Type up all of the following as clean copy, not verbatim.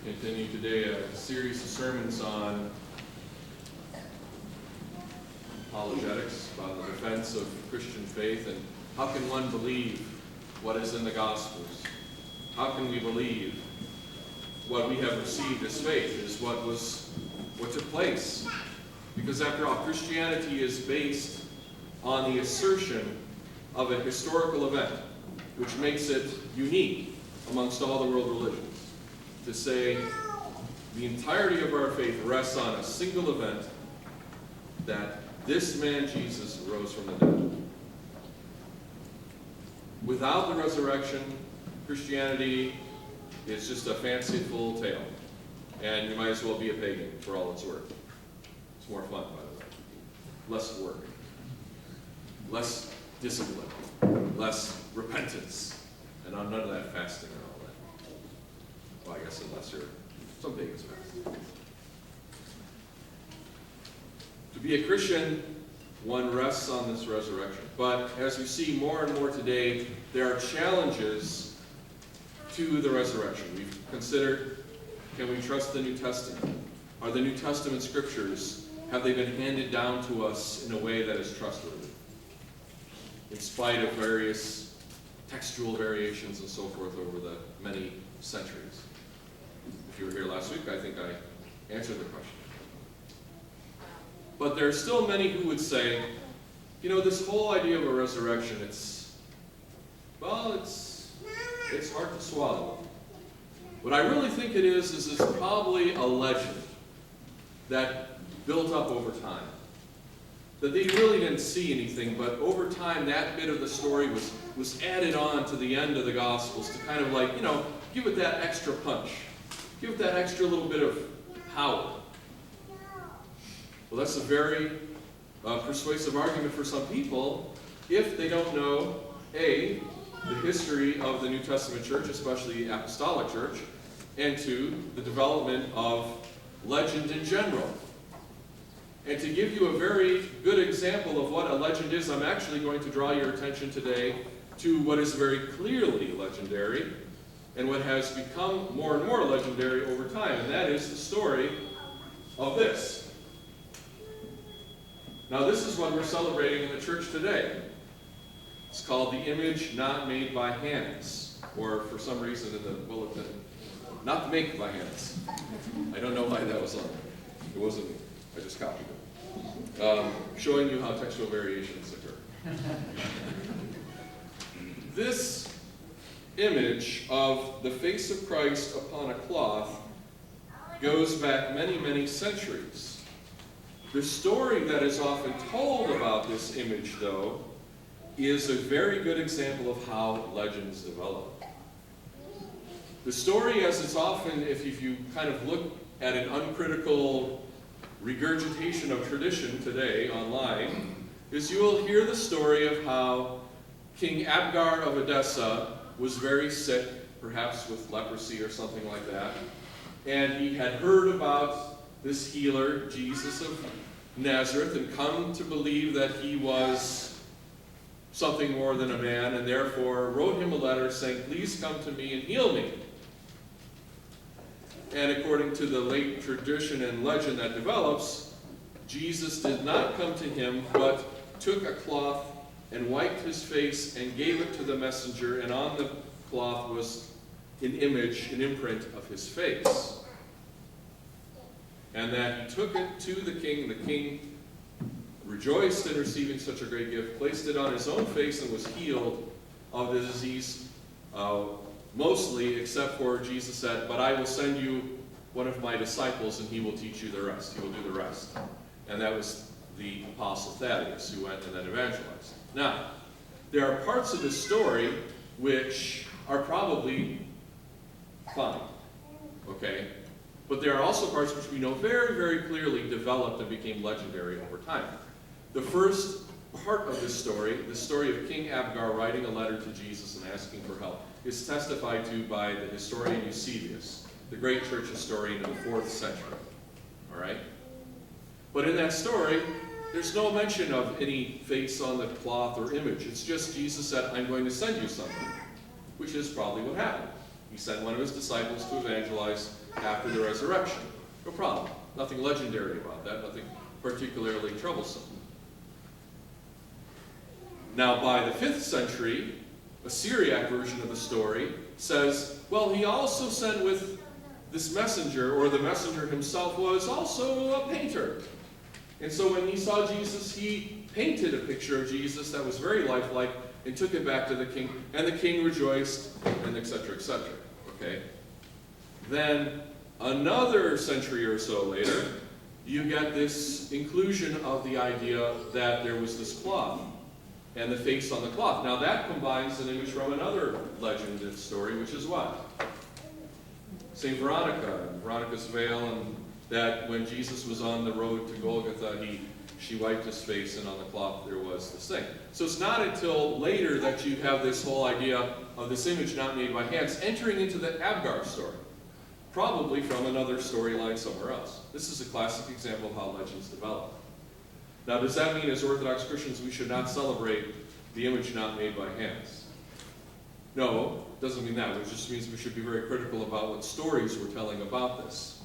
Continue today a series of sermons on apologetics, about the defense of Christian faith, and how can one believe what is in the Gospels? How can we believe what we have received as faith is what took place? Because after all, Christianity is based on the assertion of a historical event, which makes it unique amongst all the world religions. To say the entirety of our faith rests on a single event, that this man Jesus rose from the dead. Without the resurrection, Christianity is just a fanciful tale, and you might as well be a pagan for all it's worth. It's more fun, by the way. Less work, less discipline, less repentance, and none of that fasting and all that. Well, I guess unless some pagans fast. To be a Christian, one rests on this resurrection. But as we see more and more today, there are challenges to the resurrection. We've considered, can we trust the New Testament? Are the New Testament scriptures, have they been handed down to us in a way that is trustworthy? In spite of various textual variations and so forth over the many centuries. If you were here last week, I think I answered the question. But there are still many who would say, this whole idea of a resurrection, it's hard to swallow. What I really think it is it's probably a legend that built up over time. That they really didn't see anything, but over time that bit of the story was added on to the end of the Gospels to kind of give it that extra punch. Give it that extra little bit of power. Well, that's a very persuasive argument for some people if they don't know, A, the history of the New Testament church, especially the Apostolic church, and 2, the development of legend in general. And to give you a very good example of what a legend is, I'm actually going to draw your attention today to what is very clearly legendary and what has become more and more legendary over time, and that is the story of this. Now, this is what we're celebrating in the church today. It's called the image not made by hands, or for some reason in the bulletin, not made by hands. I don't know why that was on there. It wasn't me. I just copied it. Showing you how textual variations occur. This image of the face of Christ upon a cloth goes back many, many centuries. The story that is often told about this image, though, is a very good example of how legends develop. The story, as it's often, if you kind of look at an uncritical regurgitation of tradition today online, is you will hear the story of how King Abgar of Edessa was very sick, perhaps with leprosy or something like that, and he had heard about this healer, Jesus of Nazareth, and come to believe that he was something more than a man, and therefore wrote him a letter saying, "Please come to me and heal me." And according to the late tradition and legend that develops, Jesus did not come to him, but took a cloth and wiped his face and gave it to the messenger, and on the cloth was an image, an imprint of his face. And that he took it to the king. The king rejoiced in receiving such a great gift, placed it on his own face, and was healed of the disease, mostly, except for Jesus said, "But I will send you one of my disciples, and he will teach you the rest. He will do the rest." And that was the Apostle Thaddeus, who went and then evangelized. Now, there are parts of this story which are probably fine, okay? But there are also parts which we know very, very clearly developed and became legendary over time. The first part of this story, the story of King Abgar writing a letter to Jesus and asking for help, is testified to by the historian Eusebius, the great church historian in the 4th century. All right? But in that story, there's no mention of any face on the cloth or image. It's just Jesus said, "I'm going to send you something," which is probably what happened. He sent one of his disciples to evangelize, after the resurrection. No problem. Nothing legendary about that, nothing particularly troublesome. Now, by the 5th century, a Syriac version of the story says, well, he also sent with this messenger, or the messenger himself was also a painter. And so when he saw Jesus, he painted a picture of Jesus that was very lifelike and took it back to the king, and the king rejoiced, and etc., etc. Okay? Then, another century or so later, you get this inclusion of the idea that there was this cloth, and the face on the cloth. Now that combines an image from another legend and story, which is what? St. Veronica, and Veronica's veil, and that when Jesus was on the road to Golgotha, she wiped his face, and on the cloth there was this thing. So it's not until later that you have this whole idea of this image not made by hands entering into the Abgar story, probably from another storyline somewhere else. This is a classic example of how legends develop. Now, does that mean as Orthodox Christians we should not celebrate the image not made by hands? No, it doesn't mean that. It just means we should be very critical about what stories we're telling about this.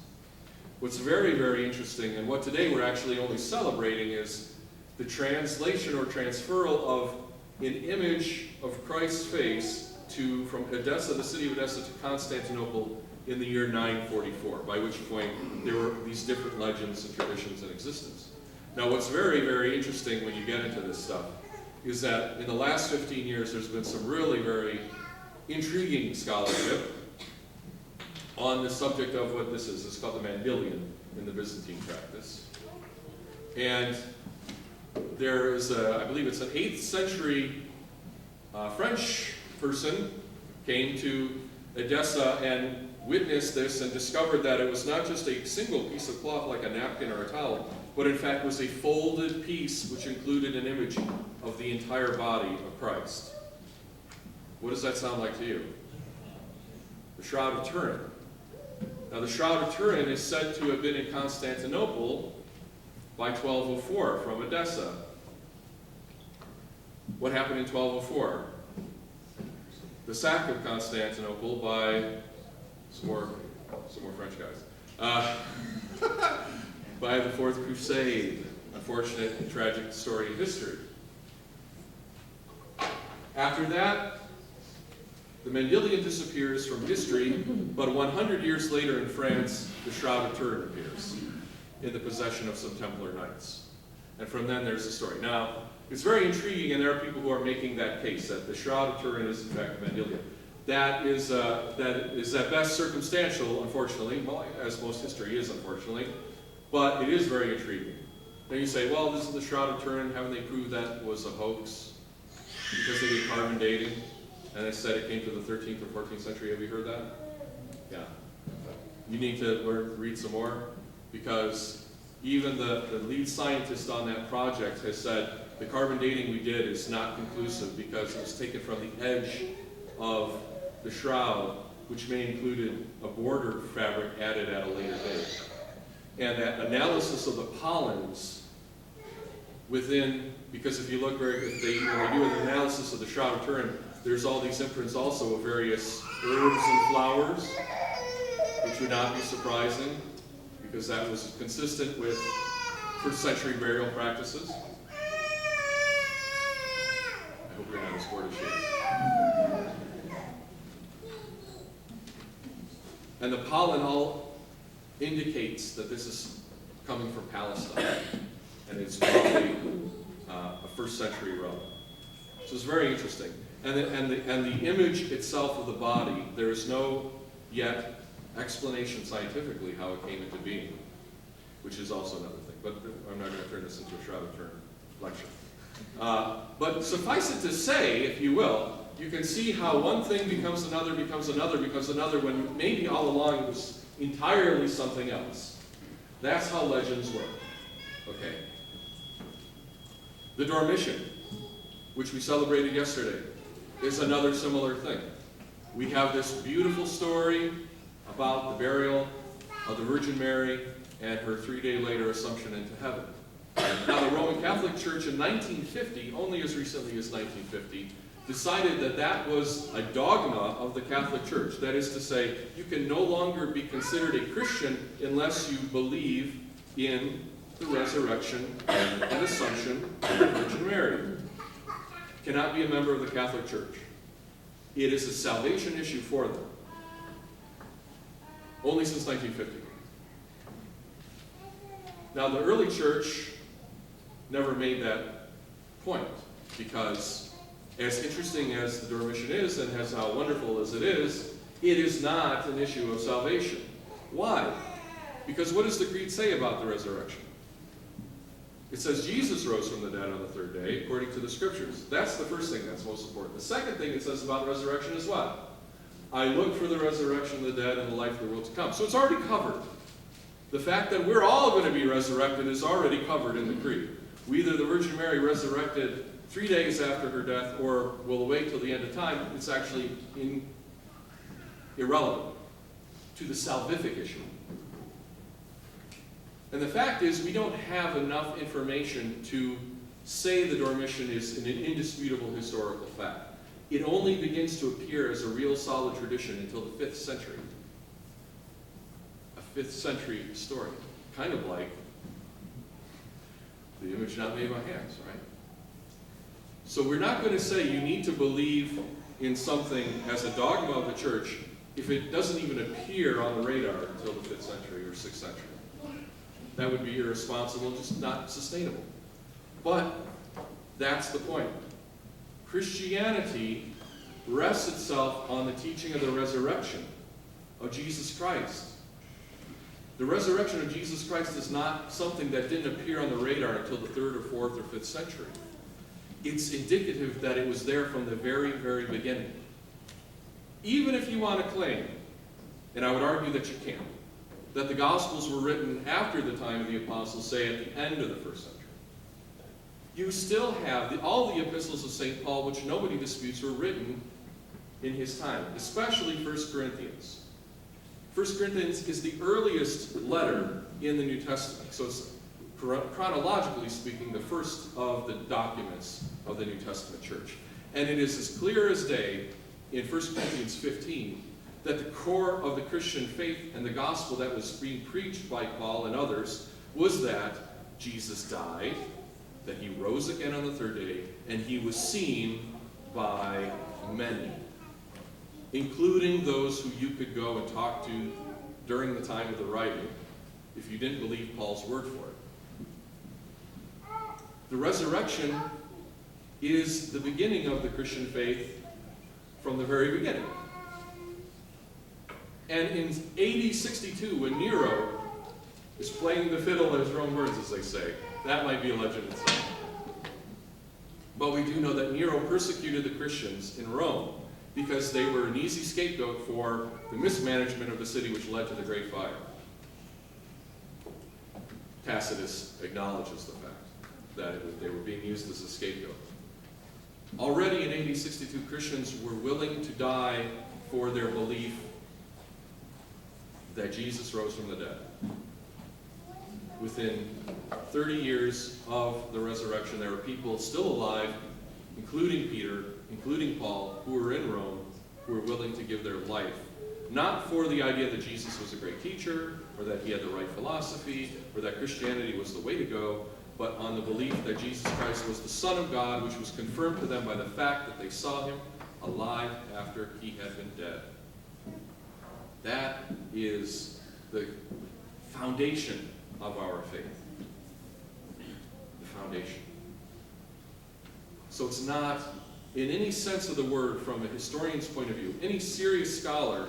What's very, very interesting, and what today we're actually only celebrating, is the translation or transferal of an image of Christ's face from Edessa, the city of Edessa, to Constantinople in the year 944, by which point there were these different legends and traditions in existence. Now, what's very, very interesting when you get into this stuff is that in the last 15 years there's been some really very intriguing scholarship on the subject of what this is. It's called the Mandylion in the Byzantine practice. And there is, I believe it's an 8th century French person came to Edessa and witnessed this and discovered that it was not just a single piece of cloth like a napkin or a towel, but in fact was a folded piece which included an image of the entire body of Christ. What does that sound like to you? The Shroud of Turin. Now, the Shroud of Turin is said to have been in Constantinople by 1204 from Edessa. What happened in 1204? The sack of Constantinople by some more French guys. By the Fourth Crusade. Unfortunate and tragic story in history. After that, the Mandylion disappears from history, but 100 years later in France, the Shroud of Turin appears in the possession of some Templar knights. And from then there's the story. Now, it's very intriguing, and there are people who are making that case, that the Shroud of Turin is in fact Mandylion. That is at best circumstantial, unfortunately, well, as most history is, unfortunately, but it is very intriguing. Now you say, well, this is the Shroud of Turin, haven't they proved that was a hoax? Because they did carbon dating, and they said it came to the 13th or 14th century. Have you heard that? Yeah. You need to read some more, because even the lead scientist on that project has said the carbon dating we did is not conclusive because it was taken from the edge of the shroud, which may included a border fabric added at a later date. And that analysis of the pollens within, because if you look when they do an analysis of the Shroud of Turin, there's all these imprints also of various herbs and flowers, which would not be surprising, because that was consistent with first century burial practices. I hope you're not as bored as she is. And the pollen all indicates that this is coming from Palestine, and it's probably a first century relic. So it's very interesting. And the image itself of the body, there is no yet explanation scientifically how it came into being, which is also another thing. But I'm not going to turn this into a Shroud of Turin lecture. But suffice it to say, if you will, you can see how one thing becomes another, becomes another, becomes another, when maybe all along it was entirely something else. That's how legends work. Okay. The Dormition, which we celebrated yesterday, is another similar thing. We have this beautiful story about the burial of the Virgin Mary and her 3-day later assumption into heaven. Now, the Roman Catholic Church in 1950, only as recently as 1950, decided that that was a dogma of the Catholic Church. That is to say, you can no longer be considered a Christian unless you believe in the resurrection and assumption of the Virgin Mary. Cannot be a member of the Catholic Church. It is a salvation issue for them. Only since 1950. Now, the early church never made that point, because as interesting as the Dormition is and as how wonderful as it is not an issue of salvation. Why? Because what does the Creed say about the resurrection? It says Jesus rose from the dead on the third day, according to the Scriptures. That's the first thing that's most important. The second thing it says about resurrection is what? I look for the resurrection of the dead and the life of the world to come. So it's already covered. The fact that we're all going to be resurrected is already covered in the Creed. Either the Virgin Mary resurrected 3 days after her death, or will wait till the end of time. It's actually irrelevant to the salvific issue. And the fact is, we don't have enough information to say the Dormition is an indisputable historical fact. It only begins to appear as a real solid tradition until the 5th century. A 5th century story. Kind of like the image not made by hands, right? So we're not going to say you need to believe in something as a dogma of the church if it doesn't even appear on the radar until the 5th century or 6th century. That would be irresponsible, just not sustainable. But that's the point. Christianity rests itself on the teaching of the resurrection of Jesus Christ. The resurrection of Jesus Christ is not something that didn't appear on the radar until the 3rd or 4th or 5th century. It's indicative that it was there from the very, very beginning. Even if you want to claim, and I would argue that you can't, that the Gospels were written after the time of the Apostles, say at the end of the 1st century. You still have all the epistles of St. Paul, which nobody disputes, were written in his time, especially 1 Corinthians. 1 Corinthians is the earliest letter in the New Testament, so it's chronologically speaking the first of the documents of the New Testament church. And it is as clear as day in 1 Corinthians 15 that the core of the Christian faith and the gospel that was being preached by Paul and others was that Jesus died, that he rose again on the 3rd day, and he was seen by many, including those who you could go and talk to during the time of the writing if you didn't believe Paul's word for it. The resurrection is the beginning of the Christian faith from the very beginning. And in AD 62, when Nero is playing the fiddle in his own words, as they say, that might be a legend itself. But we do know that Nero persecuted the Christians in Rome because they were an easy scapegoat for the mismanagement of the city which led to the Great Fire. Tacitus acknowledges the fact that they were being used as a scapegoat. Already in AD 62, Christians were willing to die for their belief that Jesus rose from the dead. Within 30 years of the resurrection, there were people still alive, including Peter, including Paul, who were in Rome, who were willing to give their life, not for the idea that Jesus was a great teacher, or that he had the right philosophy, or that Christianity was the way to go, but on the belief that Jesus Christ was the Son of God, which was confirmed to them by the fact that they saw him alive after he had been dead. That is the foundation of our faith. The foundation. So it's not, in any sense of the word, from a historian's point of view, any serious scholar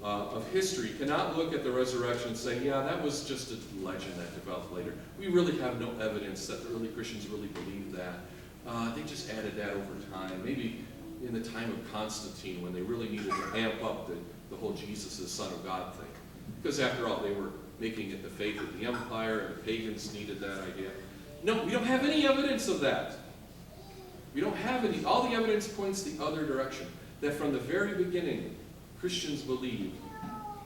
of history cannot look at the resurrection and say, yeah, that was just a legend that developed later. We really have no evidence that the early Christians really believed that. They just added that over time. Maybe in the time of Constantine, when they really needed to amp up the whole Jesus is Son of God thing. Because after all, they were making it the faith of the empire, and the pagans needed that idea. No, we don't have any evidence of that. We don't have any. All the evidence points the other direction. That from the very beginning, Christians believed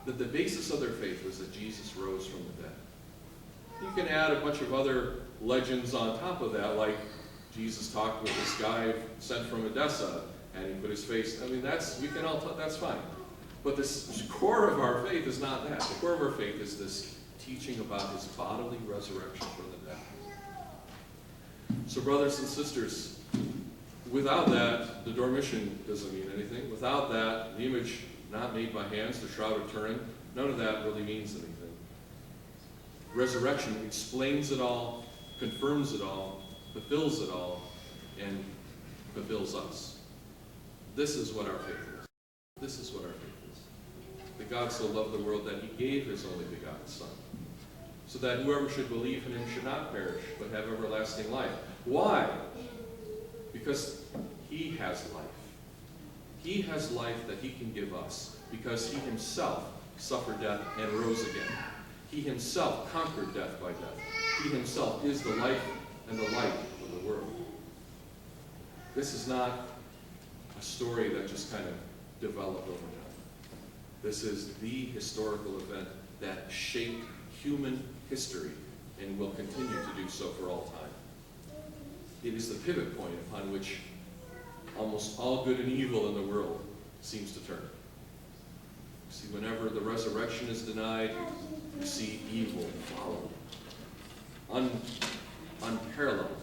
that the basis of their faith was that Jesus rose from the dead. You can add a bunch of other legends on top of that, like Jesus talked with this guy sent from Edessa, and he put his face, I mean, we can all, that's fine. But this core of our faith is not that. The core of our faith is this teaching about his bodily resurrection from the dead. So brothers and sisters, without that, the Dormition doesn't mean anything. Without that, the image not made by hands, the Shroud of Turin, none of that really means anything. Resurrection explains it all, confirms it all, fulfills it all, and fulfills us. This is what our faith is. This is what our faith is. That God so loved the world that he gave his only begotten Son, so that whoever should believe in him should not perish, but have everlasting life. Why? Because he has life. He has life that he can give us, because he himself suffered death and rose again. He himself conquered death by death. He himself is the life and the light of the world. This is not a story that just kind of developed over time. This is the historical event that shaped human history and will continue to do so for all time. It is the pivot point upon which almost all good and evil in the world seems to turn. See, whenever the resurrection is denied, you see evil follow. Unparalleled